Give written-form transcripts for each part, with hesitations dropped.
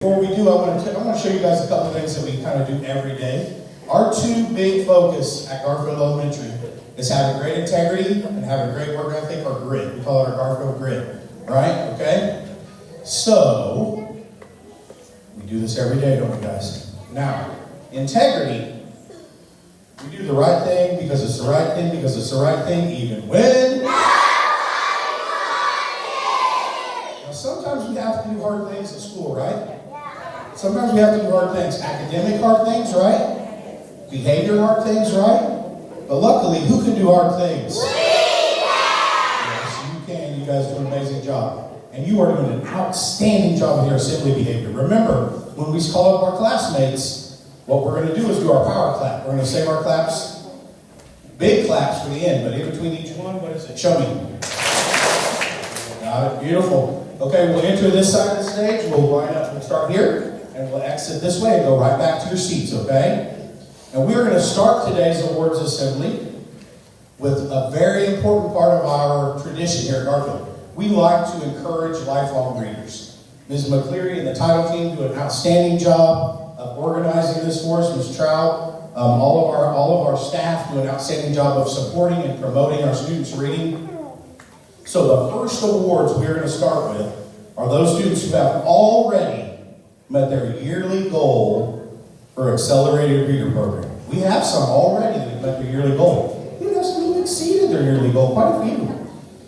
Before we do, I want to show you guys a couple of things that we kind of do every day. Our two big focus at Garfield Elementary is having great integrity and having great work ethic, or grit. We call it our Garfield grit, right? Okay? So, we do this every day, don't we, guys? Now, integrity, we do the right thing because it's the right thing because it's the right thing, even when. Now, sometimes we have to do hard things at school, right? Sometimes we have to do hard things. Academic hard things, right? Behavior hard things, right? But luckily, who can do hard things? Yes, you can. You guys do an amazing job. And you are doing an outstanding job with your assembly behavior. Remember, when we call up our classmates, what we're going to do is do our power clap. We're going to save our claps, big claps for the end, but in between each one, what is it? Show me. Got it. Beautiful. Okay, we'll enter this side of the stage. We'll line up. We'll start here. And we'll exit this way and go right back to your seats, okay? And we're going to start today's awards assembly with a very important part of our tradition here at Garfield. We like to encourage lifelong readers. Ms. McCleary and the title team do an outstanding job of organizing this for us. Ms. Trout, all of our staff do an outstanding job of supporting and promoting our students' reading. So the first awards we're going to start with are those students who have already met their yearly goal for Accelerated Reader Program. We have some already that have met their yearly goal. We have some who exceeded their yearly goal, quite a few.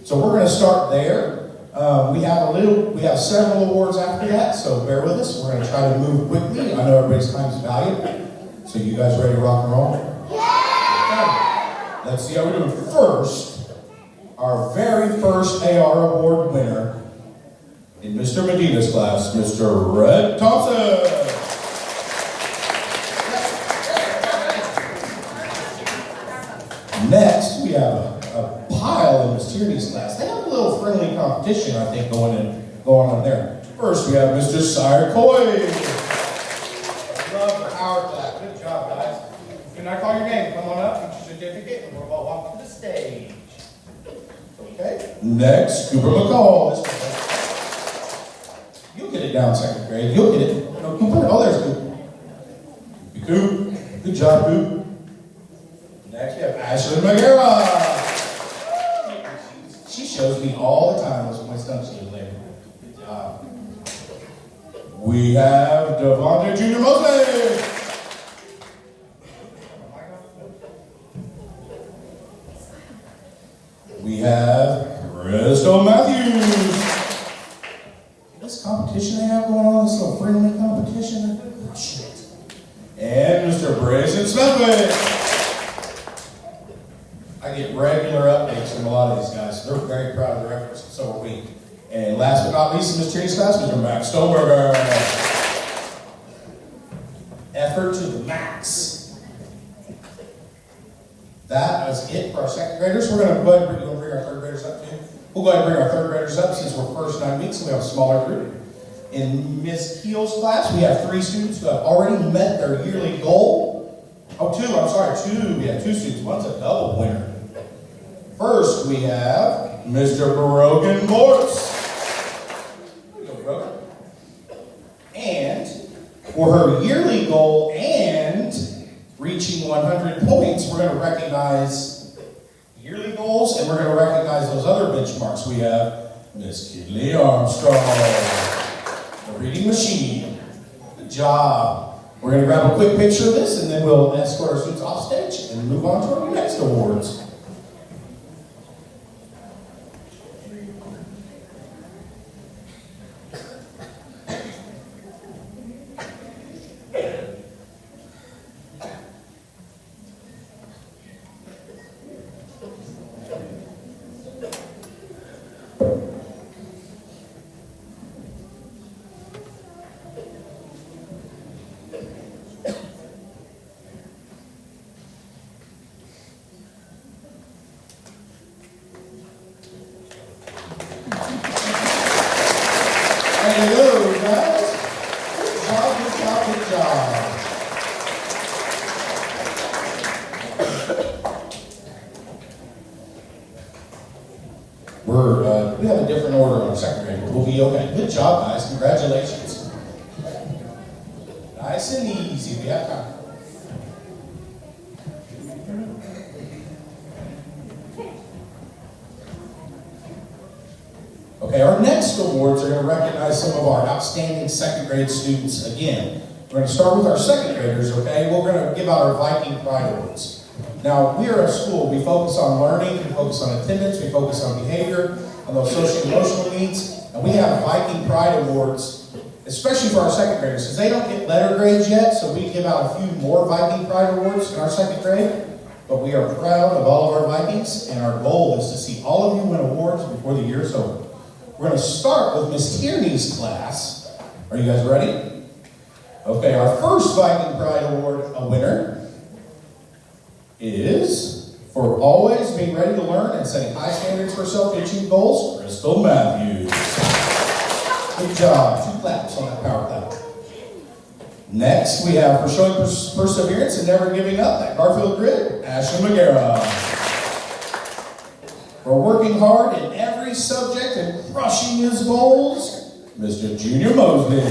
So we're going to start there. We have several awards after that, so bear with us. We're going to try to move quickly. I know everybody's time is valuable. So you guys ready to rock and roll? Yeah! Let's see how we're doing. First, our very first AR award winner in Mr. Medina's class, Mr. Red Thompson. Next, we have a pile in Miss Tierney's class. They have a little friendly competition, I think, going on there. First, we have Mr. Sire Coy. Love the power clap. Good job, guys. Can I call your name? Come on up, get your certificate, and we'll all walk to the stage. Okay. Next, Cooper McCall. You'll get it down second grade. You'll get it. No, Cooper. Oh, there's Cooper. Coop. Good job, Coop. Next, we have Ashley McGarrett. She shows me all the time my stuff she did later. Good job. We have Devontae Jr. Mosley. We have Crystal Matthews. This competition they have going on, this little friendly competition, shit. And Mr. Brayson Smithwick. I get regular updates from a lot of these guys. So they're very proud of their efforts, and so are we. And last but not least in Ms. Tierney's class, Mr. Max Stoneberger. Effort to the max. That is it for our second graders. We're going to go ahead and bring our third graders up too. We'll go ahead and bring our third graders up since we're first 9 weeks, so we have a smaller group. In Ms. Keel's class, we have 3 students who have already met their yearly goal. Oh, 2. We have 2 students. One's a double winner. First, we have Mr. Brogan Morse. There you go, Brogan. And for her yearly goal and reaching 100 points, we're going to recognize yearly goals, and we're going to recognize those other benchmarks. We have Miss Kinley Armstrong, the reading machine. Good job. We're going to grab a quick picture of this, and then we'll escort our students off stage and move on to our next awards. Hello, guys. Good job. We have a different order on our second grade. We'll be okay. Good job, guys. Congratulations. Nice and easy. We have time. Okay, our next awards are going to recognize some of our outstanding second grade students again. We're going to start with our second graders, okay? We're going to give out our Viking Pride Awards. Now, we are a school. We focus on learning, we focus on attendance, we focus on behavior, on those social and emotional needs, and we have Viking Pride Awards, especially for our second graders, because they don't get letter grades yet, so we give out a few more Viking Pride Awards in our second grade. But we are proud of all of our Vikings, and our goal is to see all of you win awards before the year is over. We're going to start with Miss Tierney's class. Are you guys ready? Okay, our first Viking Pride Award winner is for always being ready to learn and setting high standards for self-achieved goals, Crystal Matthews. Good job. 2 claps on that power clap. Next, we have for showing perseverance and never giving up at Garfield Grid, Ashley McGarrett. For working hard in every subject and crushing his goals, Mr. Junior Mosley.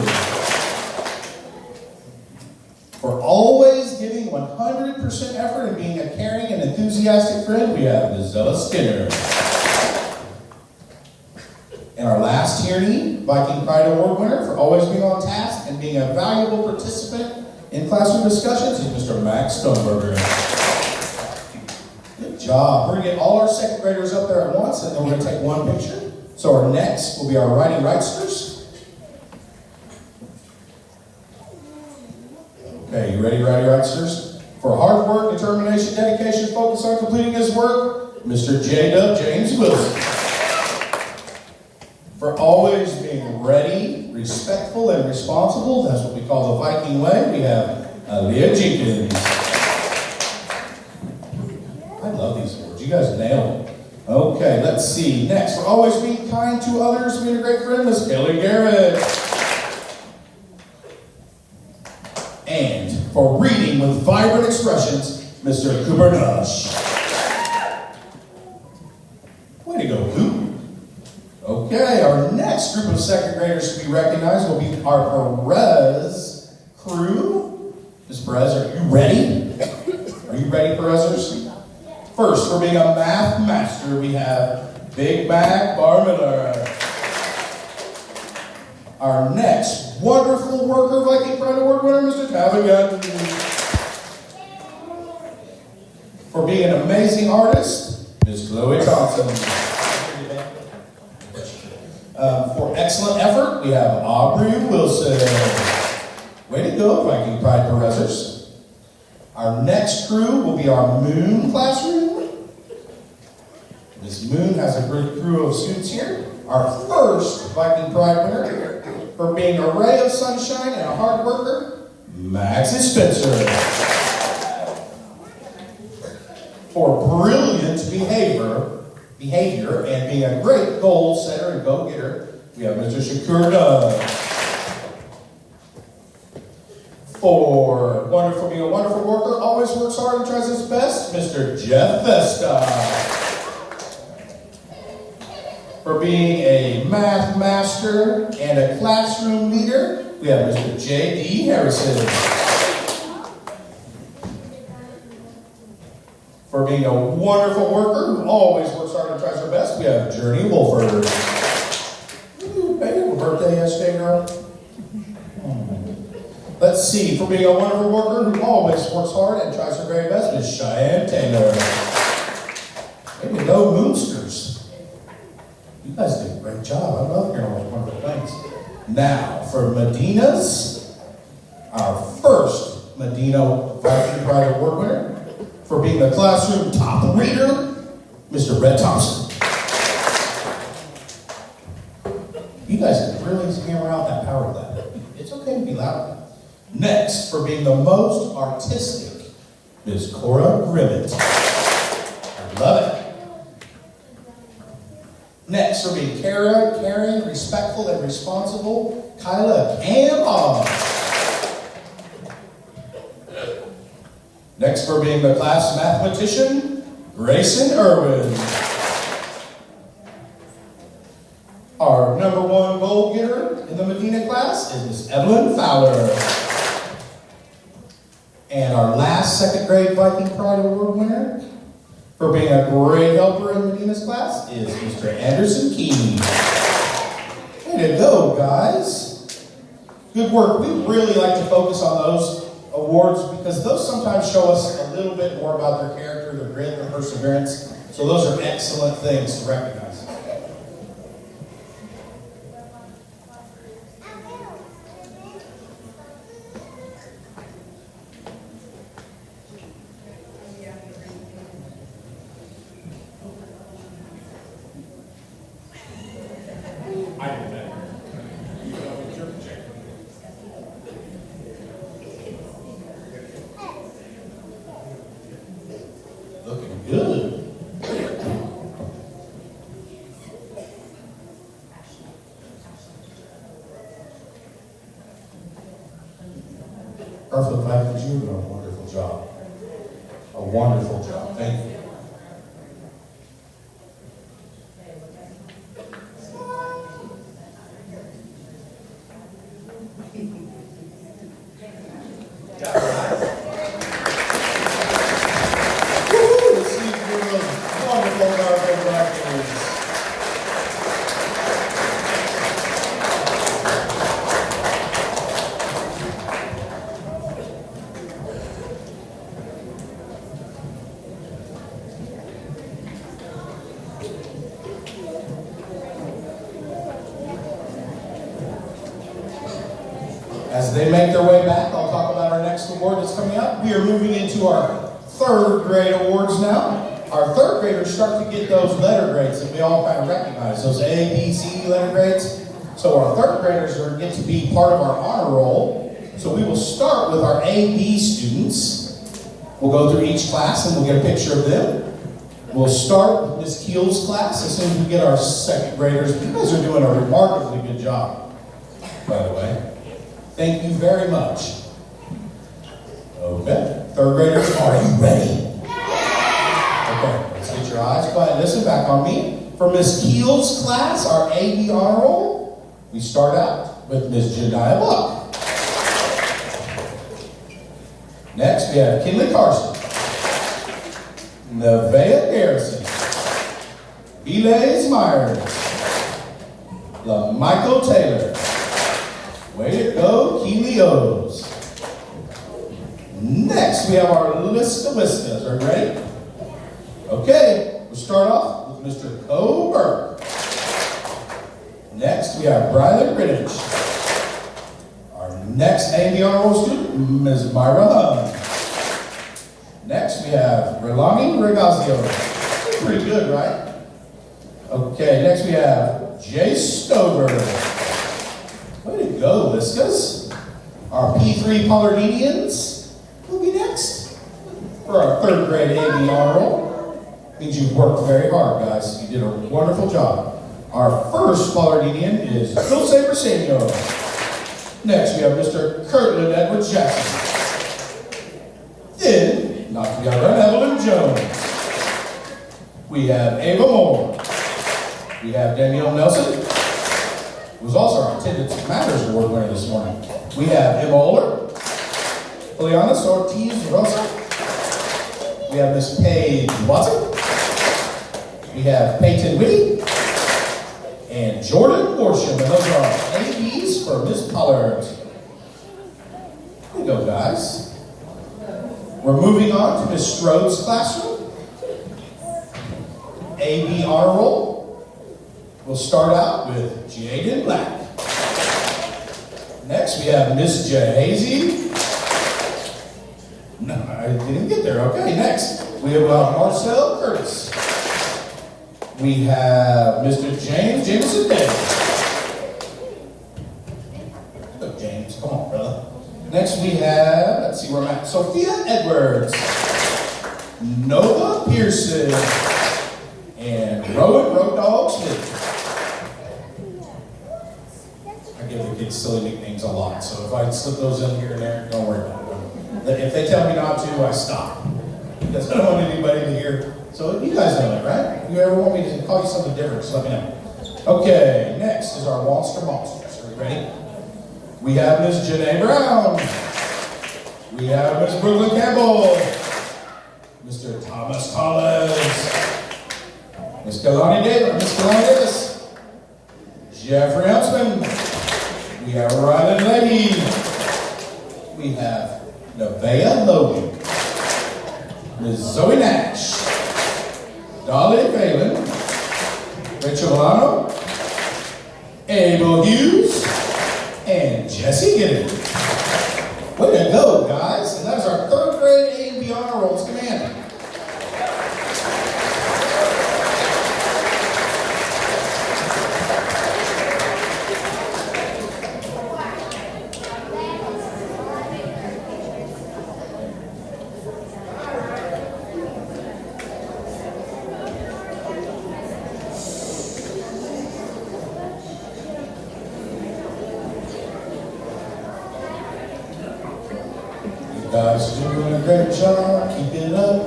For always giving 100% effort and being a caring and enthusiastic friend, we have Ms. Zella Skinner. And our last Tierney Viking Pride Award winner for always being on task and being a valuable participant in classroom discussions is Mr. Max Stoneberger. Good job. We're going to get all our second graders up there at once, and then we're going to take one picture. So our next will be our Righty Rightsters. Okay, you ready, Righty Rightsters? For hard work, determination, dedication, focus on completing his work, Mr. J. James Wilson. For always being ready, respectful, and responsible, that's what we call the Viking way, we have Leah Jenkins. I love these words. You guys nailed it. Okay, let's see. Next, for always being kind to others, being a great friend, Miss Kelly Garrett. And for reading with vibrant expressions, Mr. Cooper Nush. Way to go, Coop. Okay, our next group of second graders to be recognized will be our Perez crew. Ms. Perez, are you ready? Are you ready, Perezers? First, for being a math master, we have Big Mac Barmiller. Our next wonderful worker, Viking Pride Award winner, Mr. Tavigan. For being an amazing artist, Ms. Chloe Thompson. For excellent effort, we have Aubrey Wilson. Way to go, Viking Pride Perezers. Our next crew will be our Moon classroom. This Moon has a great crew of students here. Our first Viking Pride winner for being a ray of sunshine and a hard worker, Maxie Spencer. For brilliant behavior and being a great goal setter and go-getter, we have Mr. Shakur Dunn. For being a wonderful worker, always works hard and tries his best, Mr. Jeff Vesta. For being a math master and a classroom leader, we have Mr. J.D. Harrison. For being a wonderful worker who always works hard and tries her best, we have Journey Wolford. Ooh, baby, your birthday yesterday, girl. Let's see. For being a wonderful worker who always works hard and tries her very best, Miss Cheyenne Taylor. There you go, Moonsters. You guys did a great job. I love hearing all those wonderful things. Now, for Medina's, our first Medina Viking Pride Award winner, for being the classroom top reader, Mr. Red Thompson. You guys can really hammer out that power clap. It's okay to be loud. Next, for being the most artistic, Ms. Cora Grimmett. I love it. Next, for being caring, respectful, and responsible, Kyla Cam Hall. Next, for being the class mathematician, Grayson Irwin. Our number one goal getter in the Medina class is Miss Evelyn Fowler. And our last second grade Viking Pride Award winner for being a great helper in Medina's class is Mr. Anderson Keeney. Way to go, guys. Good work. We really like to focus on those awards because those sometimes show us a little bit more about their character, their grit, their perseverance. So those are excellent things to recognize. Looking good. Garfield, Viking, you did a wonderful job. A wonderful job. Thank you. As they make their way back, I'll talk about our next award that's coming up. We are moving into our third grade awards now. Our third graders start to get those letter grades that we all kind of recognize, those A, B, C letter grades. So our third graders are get to be part of our honor roll. So we will start with our A, B students. We'll go through each class and we'll get a picture of them. We'll start with Miss Keel's class as soon as we get our second graders. You guys are doing a remarkably good job, by the way. Thank you very much. Okay, third graders, are you ready? Okay, let's get your eyes quiet. Listen back on me. For Miss Keel's class, our AB honor roll, we start out with Miss Jediah Buck. Next, we have Kinley Carson, Nevaeh Garrison, Belays Myers, LaMichael Taylor. Way to go, Keely O's. Next, we have our list of Whiskas. Are you ready? Okay, we'll start off with Mr. Cole Burke. Next, we have Briley Greenwich. Our next A&D honor roll student, Ms. Myra Hung. Next, we have Relani Regazio. Pretty good, right? Okay, next we have Jay Stover. Way to go, Whiskas. Our P3 Pollardinians will be next for our third grade A&D honor roll. Means you've worked very hard, guys. You did a wonderful job. Our first Pollardinian is Dulce Briseño. Next, we have Mr. Kirtland Edwards Jackson. Then, not to be outrun, Evelyn Jones. We have Ava Moore. We have Danielle Nelson, who's also our Attendance Matters Award winner this morning. We have Emma Oler, Juliana Ortiz Rosa. We have Miss Paige Watson. We have Peyton Whitty and Jordan Borsham. And those are our ABs for Miss Pollard. Here we go, guys. We're moving on to Miss Strode's classroom. AB honor roll. We'll start out with Jaden Black. Next, we have Miss Jahazy. No, I didn't get there. Okay, next, we have Marcel Curtis. We have Mr. James Jameson Davis. Look, James, come on, brother. Next, we have, let's see where I'm at, Sophia Edwards, Nova Pearson, and Rowan Road Dog Smith. I give the kids silly nicknames a lot, so if I slip those in here and there, don't worry about it. If they tell me not to, I stop. Because I don't want anybody to hear. So you guys know that, right? If you ever want me to call you something different, just let me know. Okay, next is our Monsters. Are we ready? We have Miss Janae Brown. We have Miss Brooklyn Campbell, Mr. Thomas Collins, Miss Kalani Davis, Jeffrey Huntsman. We have Rylan Lady. We have Nevaeh Logan, Ms. Zoe Nash, Dolly Phelan, Rachel Milano, Abel Hughes, and Jesse Giddens. Way to go, guys. And that is our third grade A and B honor rolls command. Guys, you're doing a great job. Keep it up.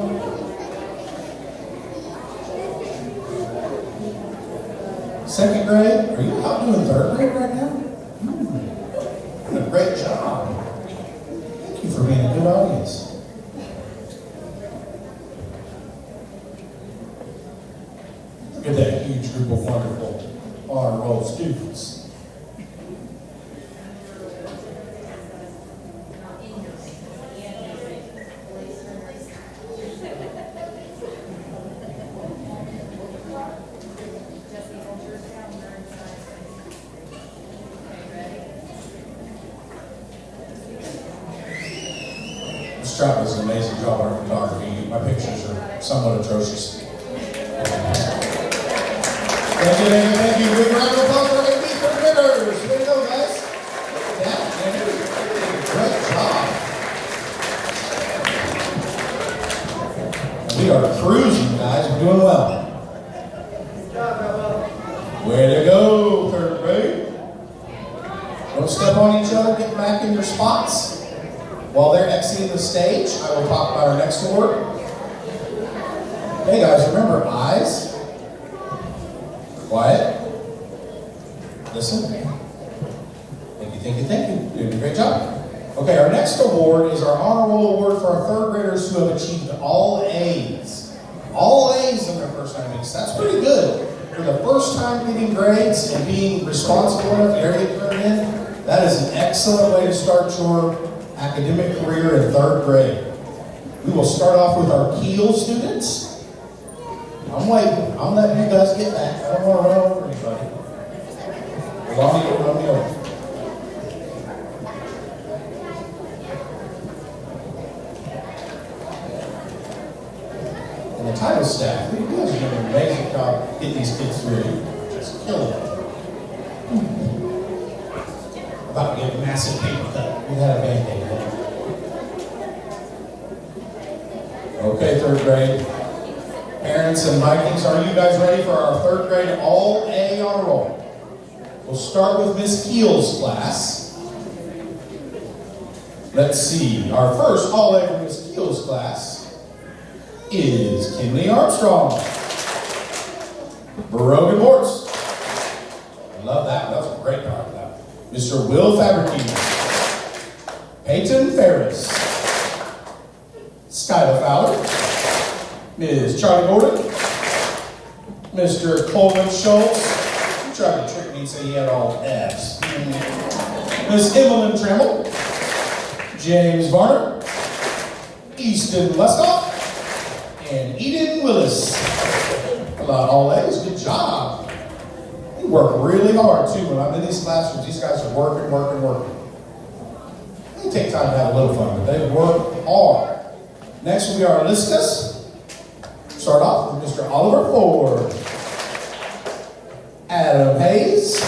Second grade, are you out doing third grade right now? Doing a great job. Thank you for being a good audience. Look at that huge group of wonderful honor roll students. This child does an amazing job on photography. My pictures are somewhat atrocious. Thank you. Big round of applause for our AP for winners. Way to go, guys. Look at that, man. Great job. We are cruising, guys. We're doing well. Way to go, third grade. Don't step on each other. Get back in your spots. While they're exiting the stage, I will talk about our next award. Hey guys, remember eyes, quiet, listen. Thank you. You're doing a great job. Okay, our next award is our honor roll award for our third graders who have achieved all A's. All A's in their first 9 weeks. That's pretty good. For the first time getting grades and being responsible enough, area turned in, that is an excellent way to start your academic career in third grade. We will start off with our Keel students. I'm waiting. I'm letting you guys get back. I don't want to run over anybody. Run me over. And the title staff, you guys are doing an amazing job getting these kids through. Just killing it. About to get a massive paper cut. We had a Band-Aid. Okay, third grade. Parents and Vikings, are you guys ready for our third grade all A honor roll? We'll start with Miss Keel's class. Let's see. Our first all A for Miss Keel's class is Kinley Armstrong. Brogan Morse. I love that. That was a great part of that. Mr. Will Fabricini, Peyton Ferris, Skylar Fowler, Ms. Charlie Gordon, Mr. Coleman Schultz. You tried to trick me and say he had all F's. Ms. Evelyn Trammell, James Varner, Easton Leskoff, and Eden Willis. A lot of all A's. Good job. They work really hard, too. When I'm in these classrooms, these guys are working. They take time to have a little fun, but they work hard. Next will be our Listas. Start off with Mr. Oliver Ford, Adam Hayes,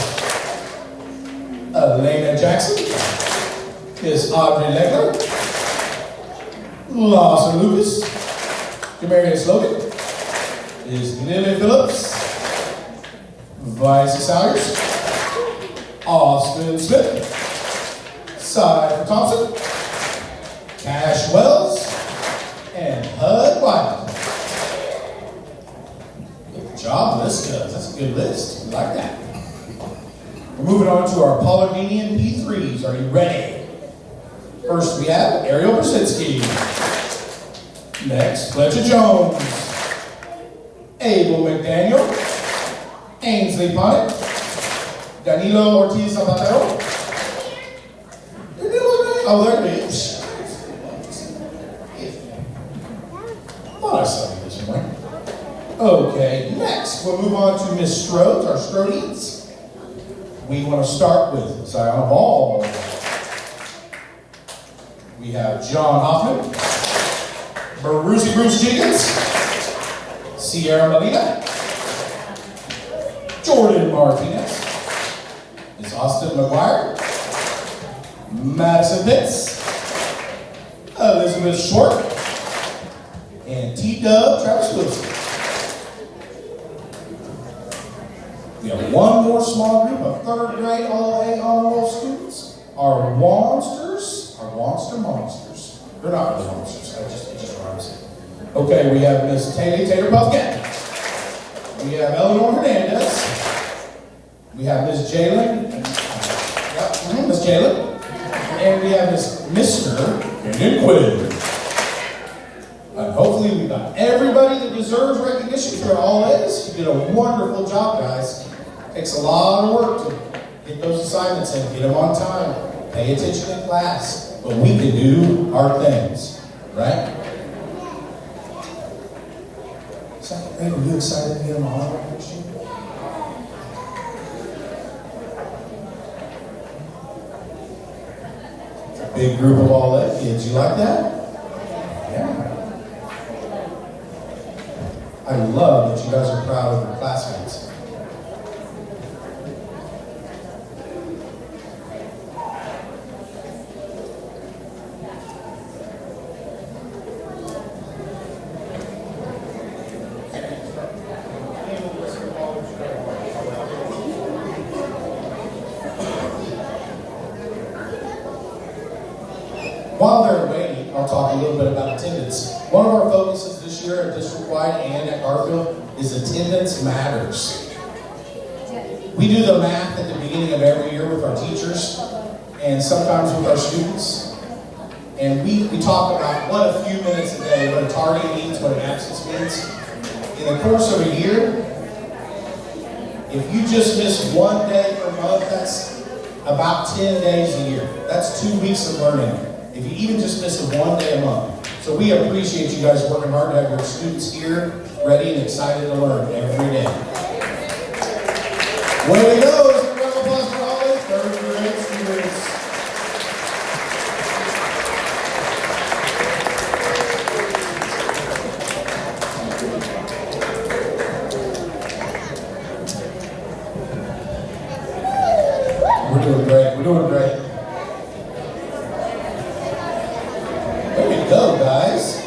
Elena Jackson, Miss Audrey Legler, Lawson Lucas, Demarius Logan, Ms. Lily Phillips, Vice Salyers, Austin Smith, Cypher Thompson, Cash Wells, and Hud White. Good job, Listas. That's a good list. We like that. We're moving on to our Polynesian P3s. Are you ready? First we have Ariel Brzezinski. Next, Fletcher Jones. Abel McDaniel. Ainsley Punnett. Danilo Ortiz Zapatero. Oh, there it is. I thought I saw you this morning. Okay, next we'll move on to Miss Strodes, our Strodians. We want to start with Zion Ball. We have John Hoffman, Bruce Jenkins, Sierra Molina, Jordan Martinez, Miss Austin McGuire, Madison Pitts, Elizabeth Short, and T-Dub Travis Wilson. We have one more small group of third grade All A Honor Roll students. Our Monsters, our Monster Monsters. They're not really monsters, it just rhymes. Okay, we have Miss Tater Puffkin. We have Eleanor Hernandez. We have Miss Jalen. Yep, Miss Jalen. And we have Mr. Brandon Quinn. And hopefully we got everybody that deserves recognition for all A's. You did a wonderful job, guys. Takes a lot of work to get those assignments in, get them on time, pay attention in class. But we can do our things, right? Second grade, are you excited to be on the honor roll next year? Big group of all that kids. You like that? Yeah. I love that you guys are proud of your classmates. While they're waiting, I'll talk a little bit about attendance. One of our focuses this year at district-wide and at Garfield is attendance matters. We do the math at the beginning of every year with our teachers and sometimes with our students. And we talk about what a few minutes a day, what a tardy means, what an absence means. In the course of a year, if you just miss one day per month, that's about 10 days a year. That's 2 weeks of learning. If you even just miss it one day a month. So we appreciate you guys working hard to have your students here, ready and excited to learn every day. Way to go! Let's give a round of applause for all those third grade students. We're doing great. We're doing great. Go, guys.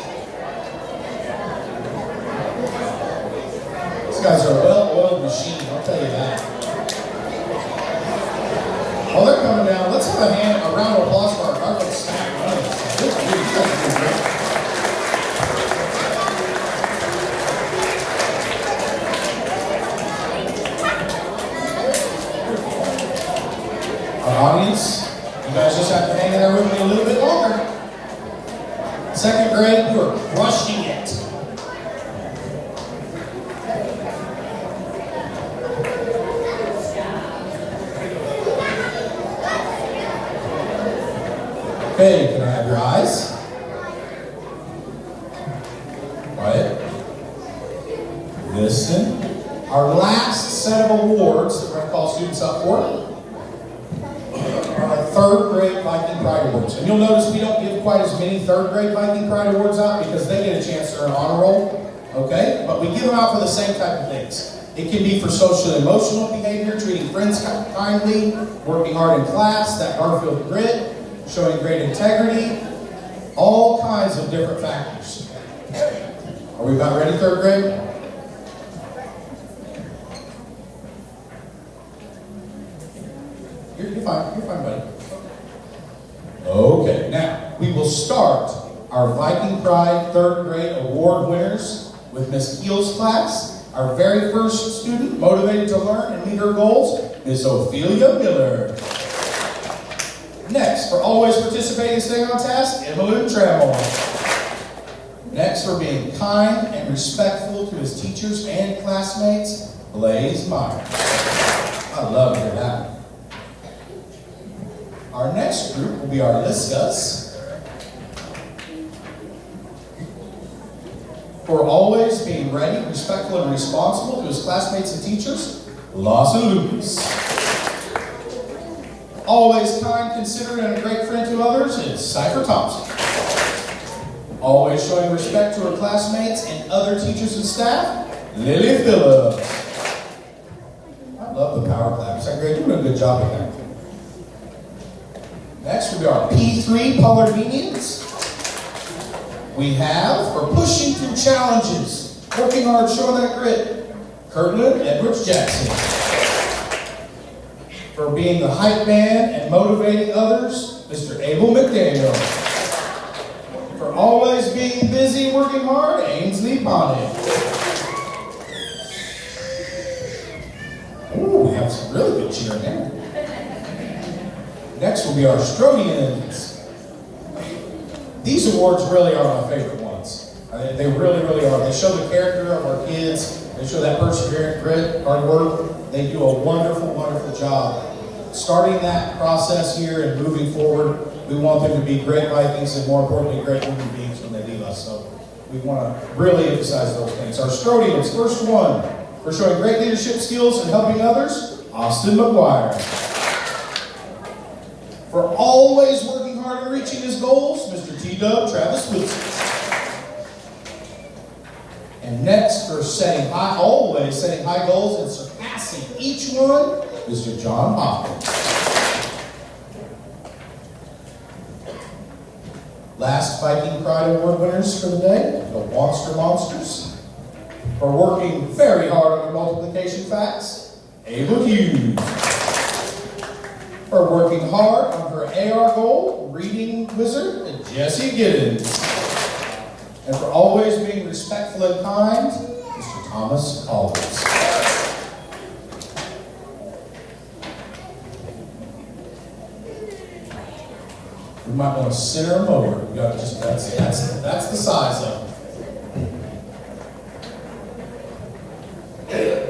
These guys are a well-oiled machine, I'll tell you that. While they're coming down, let's have a round of applause for our Garfield staff runners. Our audience, you guys just have to hang in there with me a little bit longer. Second grade, you are crushing it. Okay, can I have your eyes? Quiet. Listen. Our last set of awards that we're going to call students up for are our third grade Viking Pride Awards. And you'll notice we don't give quite as many third grade Viking Pride Awards out because they get a chance to earn honor roll, okay? But we give them out for the same type of things. It can be for social and emotional behavior, treating friends kindly, working hard in class, that Garfield grit, showing great integrity, all kinds of different factors. Are we about ready, third grade? You're fine, buddy. Okay, now we will start our Viking Pride third grade award winners with Miss Keel's class. Our very first student, motivated to learn and meet her goals, Miss Ophelia Miller. Next, for always participating and staying on task, Emily Trammell. Next, for being kind and respectful to his teachers and classmates, Blaze Meyer. I love to hear that. Our next group will be our Liskas. For always being ready, respectful, and responsible to his classmates and teachers, Lawson Lucas. Always kind, considerate, and a great friend to others is Cypher Thompson. Always showing respect to her classmates and other teachers and staff, Lily Phillips. I love the power claps. You're doing a good job with that. Next will be our P3 Pollardinians. We have, for pushing through challenges, working hard, showing that grit, Kirtland Edwards Jackson. For being the hype man and motivating others, Mr. Abel McDaniel. For always being busy, working hard, Ainsley Bonnet. Ooh, we have some really good cheering there. Next will be our Strodians. These awards really are my favorite ones. They really, really are. They show the character of our kids. They show that perseverance, grit, hard work. They do a wonderful, wonderful job. Starting that process here and moving forward, we want them to be great Vikings and, more importantly, great human beings when they leave us. So we want to really emphasize those things. Our Strodians, first one, for showing great leadership skills and helping others, Austin McGuire. For always working hard and reaching his goals, Mr. T-Dub Travis Wilson. And next, for always setting high goals and surpassing each one, Mr. John Hopkins. Last Viking Pride Award winners for the day, the Monster Monsters. For working very hard on their multiplication facts, Ava Hughes. For working hard on her AR goal, reading wizard, Jessie Giddens. And for always being respectful and kind, Mr. Thomas Collins. We might want to center them over. We got to just that's the size of them.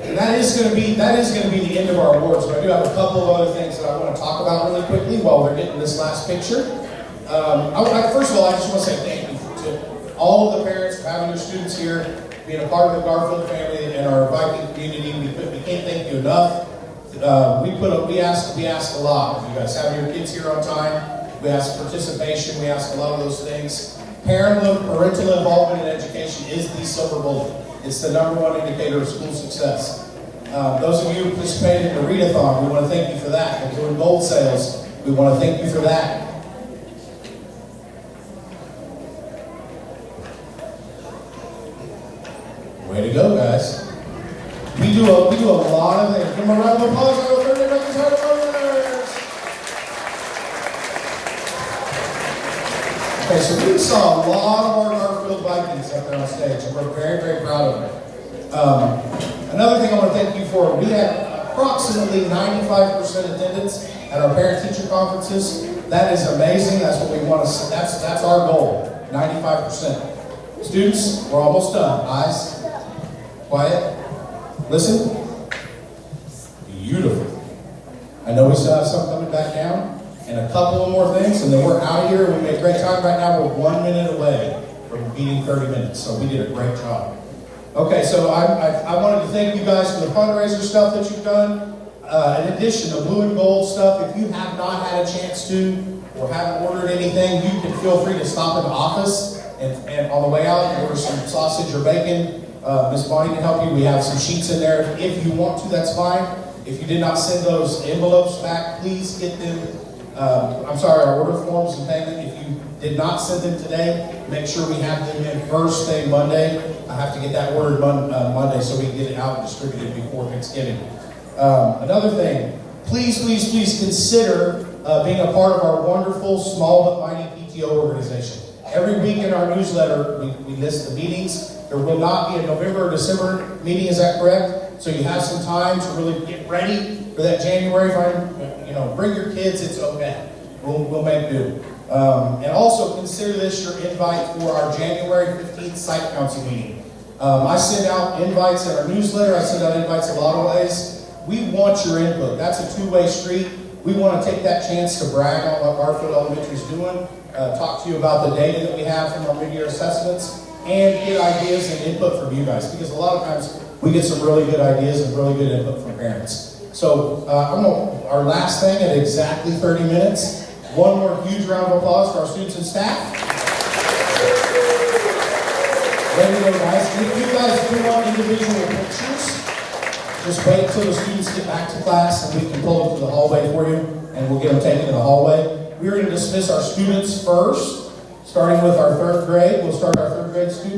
And that is going to be the end of our awards. But I do have a couple of other things that I want to talk about really quickly while we're getting this last picture. First of all, I just want to say thank you to all of the parents for having your students here, being a part of the Garfield family and our Viking community. We can't thank you enough. We ask a lot of you guys. Having your kids here on time. We ask participation. We ask a lot of those things. Parental involvement in education is the silver bullet. It's the number one indicator of school success. Those of you who participated in the readathon, we want to thank you for that. And doing gold sales, we want to thank you for that. Way to go, guys. We do a lot of things. Give them a round of applause for our 30 Vikings Heart of Owners. Okay, so we saw a lot of our Garfield Vikings up there on stage, and we're very, very proud of it. Another thing I want to thank you for, we had approximately 95% attendance at our parent-teacher conferences. That is amazing. That's what we want to see. That's our goal, 95%. Students, we're almost done. Eyes, quiet, listen. Beautiful. I know we still have some coming back down. And a couple of more things, and then we're out of here. We made great time. Right now, we're 1 minute away from beating 30 minutes, so we did a great job. Okay, so I wanted to thank you guys for the fundraiser stuff that you've done. In addition, the blue and gold stuff, if you have not had a chance to or haven't ordered anything, you can feel free to stop in the office and on the way out, order some sausage or bacon. Miss Bonnie can help you. We have some sheets in there. If you want to, that's fine. If you did not send those envelopes back, please get them. Our order forms and payment. If you did not send them today, make sure we have them in first thing Monday. I have to get that ordered Monday so we can get it out and distributed before Thanksgiving. Another thing, please consider being a part of our wonderful Small But Mighty PTO organization. Every week in our newsletter, we list the meetings. There will not be a November or December meeting, is that correct? So you have some time to really get ready for that January. Bring your kids, it's okay. we'll make do. And also consider this your invite for our January 15th site council meeting. I send out invites in our newsletter. I send out invites a lot of ways. We want your input. That's a two-way street. We want to take that chance to brag on what Garfield Elementary is doing, talk to you about the data that we have from our mid-year assessments, and get ideas and input from you guys. Because a lot of times we get some really good ideas and really good input from parents. So our last thing at exactly 30 minutes. One more huge round of applause for our students and staff. Ready to go, guys. If you guys do want individual pictures, just wait until the students get back to class and we can pull them to the hallway for you and we'll get them taken to the hallway. We're going to dismiss our students first, starting with our third grade. We'll start our third grade students.